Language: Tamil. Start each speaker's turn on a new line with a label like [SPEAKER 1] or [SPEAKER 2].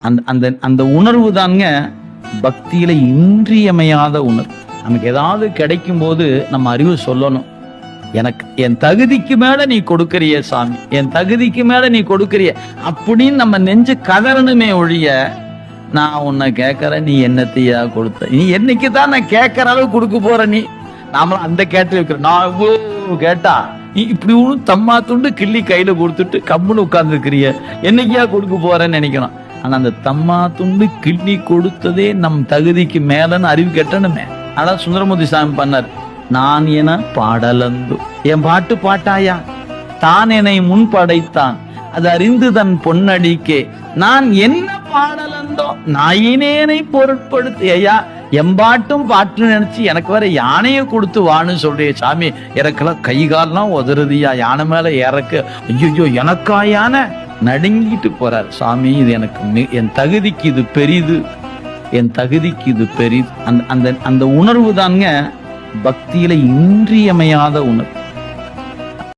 [SPEAKER 1] அந்த அந்த அந்த உணர்வு தாங்க பக்தியில இன்றியமையாத உணர்வு. நமக்கு ஏதாவது கிடைக்கும் போது நம்ம அறிவு சொல்லணும், எனக்கு என் தகுதிக்கு மேல நீ கொடுக்கறிய சாமி, என் தகுதிக்கு மேல நீ கொடுக்கறிய அப்படின்னு நம்ம நெஞ்சு கதறணுமே ஒழிய, நான் உன்னை கேட்கறேன் நீ என்னத்தையா கொடுத்த, நீ என்னைக்குதான் நான் கேட்கற அளவு கொடுக்க போற, நீ நாமளும் அந்த கேட்டு வைக்கிற, நான் இவ்வளவு கேட்டா நீ இப்படி ஒண்ணு தம்மா துண்டு கிள்ளி கையில கொடுத்துட்டு கம்முன்னு உட்கார்ந்து இருக்கிறிய, என்னைக்கியா கொடுக்க போறேன்னு நினைக்கணும். ஆனா அந்த தம்மா துண்டு கிள்ளி கொடுத்ததே நம் தகுதிக்கு மேலன்னு அறிவு கெட்டணுமே. அதான் சுந்தரமூர்த்தி சாமி பண்ணார், நான் என பாடலந்து, என் பாட்டு பாட்டாயா, தான் என்னை முன் படைத்தான் அது அறிந்து தன் பொன்னடிக்கே, நான் என்ன பாடலந்தோ நாயினேனை பொருட்படுத்து, ஐயா எம்பாட்டும் பாட்டு நினைச்சு எனக்கு வேற யானையை கொடுத்து வான்னு சொல்றிய சாமி, இறக்கெல்லாம் கை கால்லாம் உதறுதியா, யானை மேல இறக்க, ஐயோ எனக்கா யானை, நடுங்கிட்டு போறார் சாமி. இது எனக்கு என் தகுதிக்கு இது பெரிது, என் தகுதிக்கு இது பெரிது. அந்த அந்த அந்த உணர்வு தாங்க பக்தியில இன்றியமையாத உணர்வு.